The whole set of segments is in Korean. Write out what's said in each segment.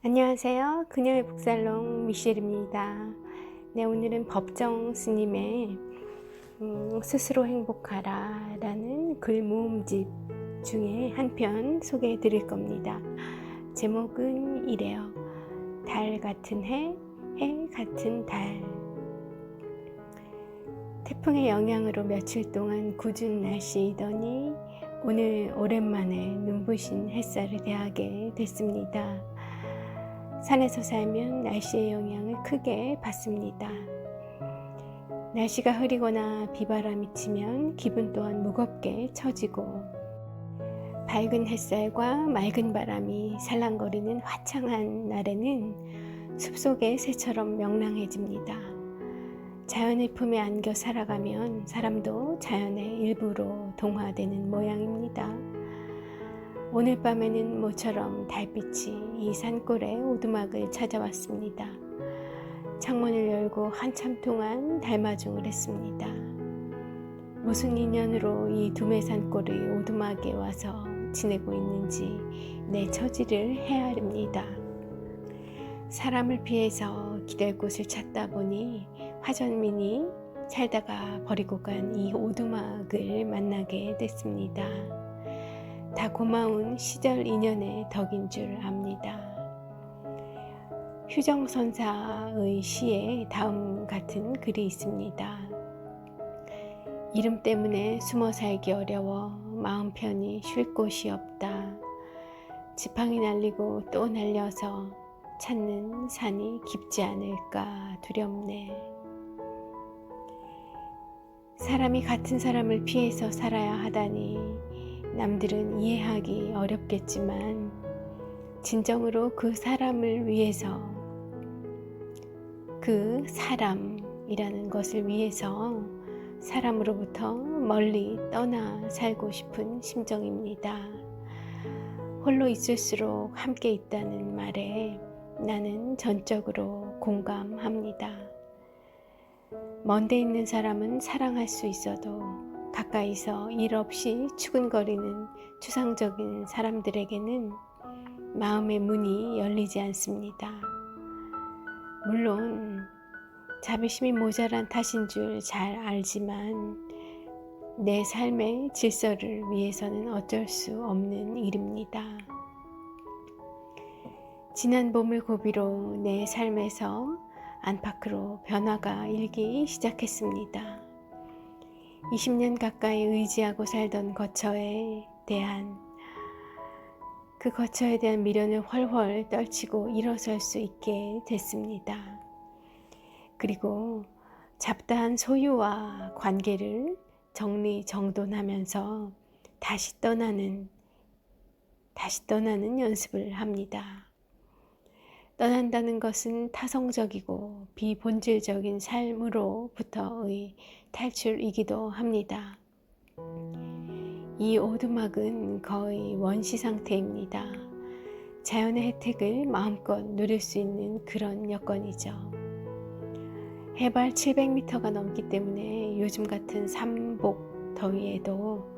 안녕하세요. 그녀의 북살롱 미셸입니다. 네, 오늘은 법정 스님의 스스로 행복하라 라는 글 모음집 중에 한 편 소개해 드릴 겁니다. 제목은 이래요. 달 같은 해, 해 같은 달. 태풍의 영향으로 며칠 동안 궂은 날씨이더니 오늘 오랜만에 눈부신 햇살을 대하게 됐습니다. 산에서 살면 날씨의 영향을 크게 받습니다. 날씨가 흐리거나 비바람이 치면 기분 또한 무겁게 처지고, 밝은 햇살과 맑은 바람이 살랑거리는 화창한 날에는 숲속의 새처럼 명랑해집니다. 자연의 품에 안겨 살아가면 사람도 자연의 일부로 동화되는 모양입니다. 오늘 밤에는 모처럼 달빛이 이 산골의 오두막을 찾아왔습니다. 창문을 열고 한참 동안 달마중을 했습니다. 무슨 인연으로 이 두메 산골의 오두막에 와서 지내고 있는지 내 처지를 헤아립니다. 사람을 피해서 기댈 곳을 찾다 보니 화전민이 살다가 버리고 간 이 오두막을 만나게 됐습니다. 다 고마운 시절 인연의 덕인 줄 압니다. 휴정선사의 시에 다음 같은 글이 있습니다. 이름 때문에 숨어 살기 어려워 마음 편히 쉴 곳이 없다. 지팡이 날리고 또 날려서 찾는 산이 깊지 않을까 두렵네. 사람이 같은 사람을 피해서 살아야 하다니 남들은 이해하기 어렵겠지만 진정으로 그 사람을 위해서, 그 사람이라는 것을 위해서 사람으로부터 멀리 떠나 살고 싶은 심정입니다. 홀로 있을수록 함께 있다는 말에 나는 전적으로 공감합니다. 먼데 있는 사람은 사랑할 수 있어도 가까이서 일 없이 추근거리는 추상적인 사람들에게는 마음의 문이 열리지 않습니다. 물론 자비심이 모자란 탓인 줄 잘 알지만 내 삶의 질서를 위해서는 어쩔 수 없는 일입니다. 지난 봄을 고비로 내 삶에서 안팎으로 변화가 일기 시작했습니다. 20년 가까이 의지하고 살던 거처에 대한 미련을 훨훨 떨치고 일어설 수 있게 됐습니다. 그리고 잡다한 소유와 관계를 정리정돈하면서 다시 떠나는 연습을 합니다. 떠난다는 것은 타성적이고 비본질적인 삶으로부터의 탈출이기도 합니다. 이 오두막은 거의 원시 상태입니다. 자연의 혜택을 마음껏 누릴 수 있는 그런 여건이죠. 해발 700m가 넘기 때문에 요즘 같은 삼복 더위에도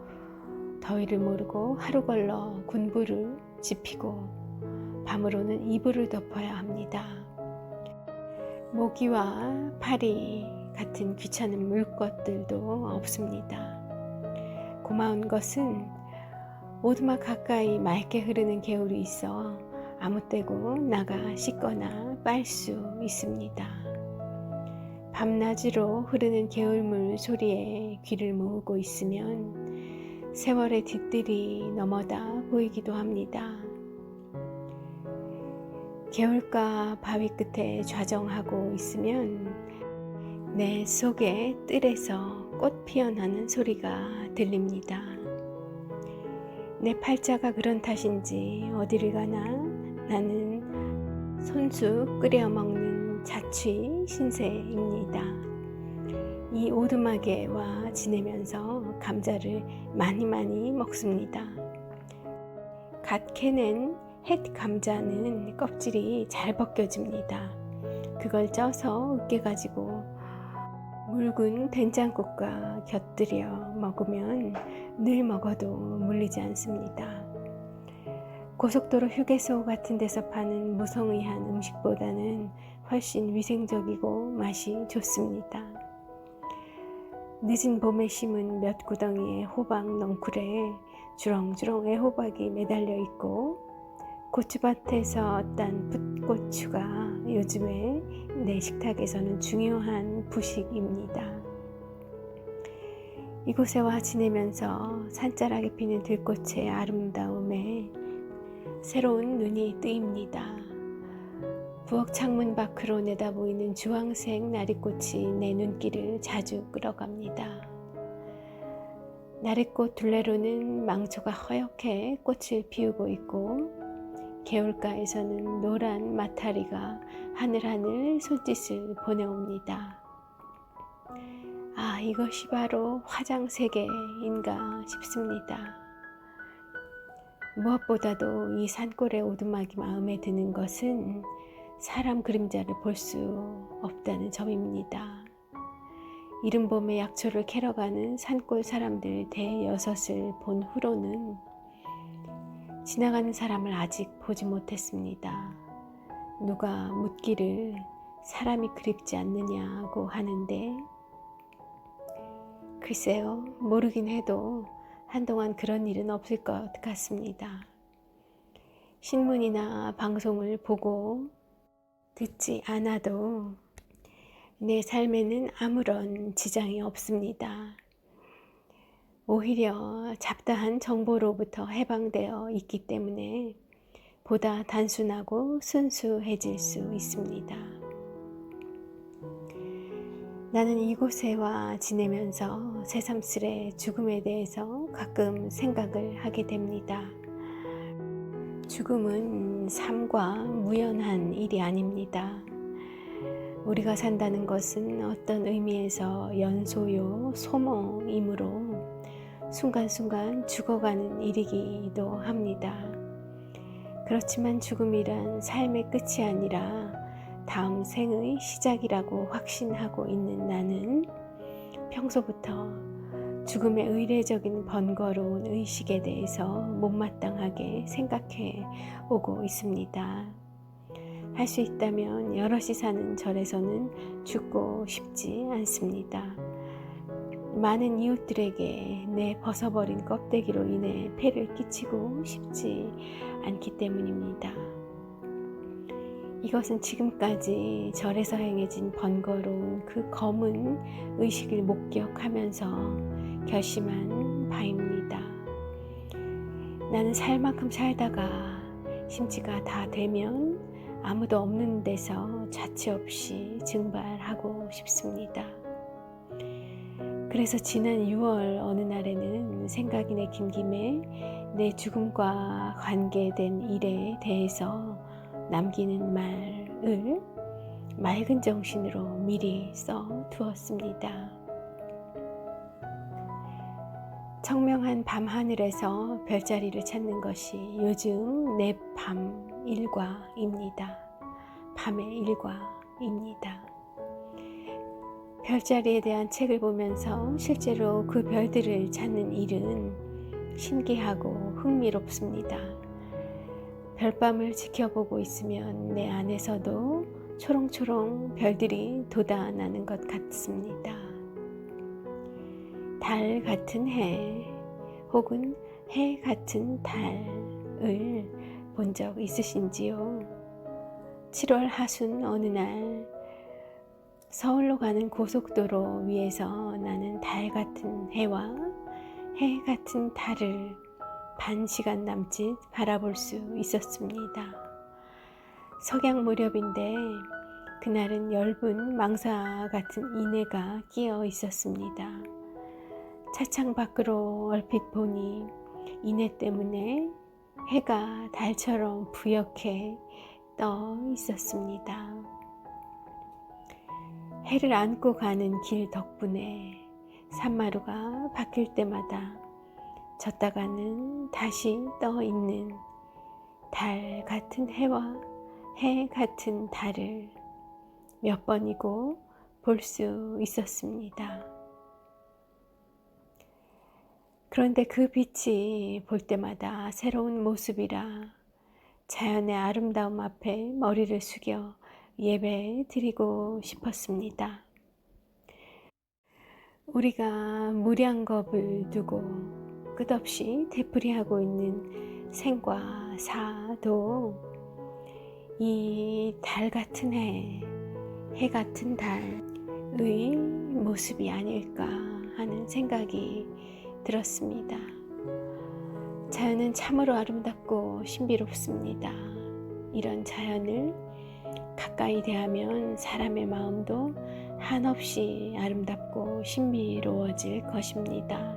더위를 모르고 하루 걸러 군부를 지피고 밤으로는 이불을 덮어야 합니다. 모기와 파리 같은 귀찮은 물것들도 없습니다. 고마운 것은 오두막 가까이 맑게 흐르는 개울이 있어 아무 때고 나가 씻거나 빨 수 있습니다. 밤낮으로 흐르는 개울물 소리에 귀를 모으고 있으면 세월의 뒤뜰이 넘어다 보이기도 합니다. 개울가 바위 끝에 좌정하고 있으면 내 속의 뜰에서 꽃 피어나는 소리가 들립니다. 내 팔자가 그런 탓인지 어디를 가나 나는 손수 끓여 먹는 자취 신세입니다. 이 오두막에 와 지내면서 감자를 많이 먹습니다. 갓 캐낸 햇 감자는 껍질이 잘 벗겨집니다. 그걸 쪄서 으깨가지고 묽은 된장국과 곁들여 먹으면 늘 먹어도 물리지 않습니다. 고속도로 휴게소 같은 데서 파는 무성의한 음식보다는 훨씬 위생적이고 맛이 좋습니다. 늦은 봄에 심은 몇 구덩이의 호박 넝쿨에 주렁주렁 애호박이 매달려 있고, 고추밭에서 딴 풋고추가 요즘에 내 식탁에서는 중요한 부식입니다. 이곳에 와 지내면서 산자락에 피는 들꽃의 아름다움에 새로운 눈이 뜨입니다. 부엌 창문 밖으로 내다보이는 주황색 나리꽃이 내 눈길을 자주 끌어갑니다. 나리꽃 둘레로는 망초가 허옇게 꽃을 피우고 있고, 개울가에서는 노란 마타리가 하늘하늘 손짓을 보내옵니다. 아, 이것이 바로 화장 세계인가 싶습니다. 무엇보다도 이 산골의 오두막이 마음에 드는 것은 사람 그림자를 볼 수 없다는 점입니다. 이른 봄에 약초를 캐러 가는 산골 사람들 대여섯을 본 후로는 지나가는 사람을 아직 보지 못했습니다. 누가 묻기를 사람이 그립지 않느냐고 하는데, 글쎄요, 모르긴 해도 한동안 그런 일은 없을 것 같습니다. 신문이나 방송을 보고 듣지 않아도 내 삶에는 아무런 지장이 없습니다. 오히려 잡다한 정보로부터 해방되어 있기 때문에 보다 단순하고 순수해질 수 있습니다. 나는 이곳에 와 지내면서 새삼스레 죽음에 대해서 가끔 생각을 하게 됩니다. 죽음은 삶과 무연한 일이 아닙니다. 우리가 산다는 것은 어떤 의미에서 연소요, 소모이므로 순간순간 죽어가는 일이기도 합니다. 그렇지만 죽음이란 삶의 끝이 아니라 다음 생의 시작이라고 확신하고 있는 나는 평소부터 죽음의 의례적인 번거로운 의식에 대해서 못마땅하게 생각해 오고 있습니다. 할 수 있다면 여럿이 사는 절에서는 죽고 싶지 않습니다. 많은 이웃들에게 내 벗어버린 껍데기로 인해 폐를 끼치고 싶지 않기 때문입니다. 이것은 지금까지 절에서 행해진 번거로운 그 검은 의식을 목격하면서 결심한 바입니다. 나는 살 만큼 살다가 심지가 다 되면 아무도 없는 데서 자취 없이 증발하고 싶습니다. 그래서 지난 6월 어느 날에는 생각이 내킨 김에 내 죽음과 관계된 일에 대해서 남기는 말을 맑은 정신으로 미리 써 두었습니다. 청명한 밤하늘에서 별자리를 찾는 것이 요즘 내 밤 일과입니다. 밤의 일과입니다. 별자리에 대한 책을 보면서 실제로 그 별들을 찾는 일은 신기하고 흥미롭습니다. 별밤을 지켜보고 있으면 내 안에서도 초롱초롱 별들이 돋아나는 것 같습니다. 달 같은 해 혹은 해 같은 달을 본 적 있으신지요? 7월 하순 어느 날 서울로 가는 고속도로 위에서 나는 달 같은 해와 해 같은 달을 반 시간 남짓 바라볼 수 있었습니다. 석양 무렵인데 그날은 엷은 망사 같은 이내가 끼어 있었습니다. 차창 밖으로 얼핏 보니 이내 때문에 해가 달처럼 부옇게 떠 있었습니다. 해를 안고 가는 길 덕분에 산마루가 바뀔 때마다 졌다가는 다시 떠 있는 달 같은 해와 해 같은 달을 몇 번이고 볼 수 있었습니다. 그런데 그 빛이 볼 때마다 새로운 모습이라 자연의 아름다움 앞에 머리를 숙여 예배 드리고 싶었습니다. 우리가 무량겁을 두고 끝없이 되풀이하고 있는 생과 사도 이 달 같은 해 같은 달의 모습이 아닐까 하는 생각이 들었습니다. 자연은 참으로 아름답고 신비롭습니다. 이런 자연을 가까이 대하면 사람의 마음도 한없이 아름답고 신비로워질 것입니다.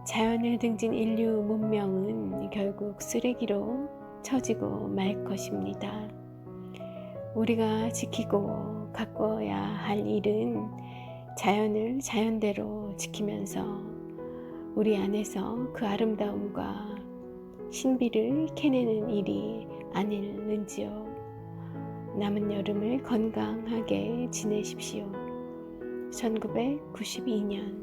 자연을 등진 인류 문명은 결국 쓰레기로 처지고 말 것입니다. 우리가 지키고 가꿔야 할 일은 자연을 자연대로 지키면서 우리 안에서 그 아름다움과 신비를 캐내는 일이 아닐는지요. 남은 여름을 건강하게 지내십시오. 1992년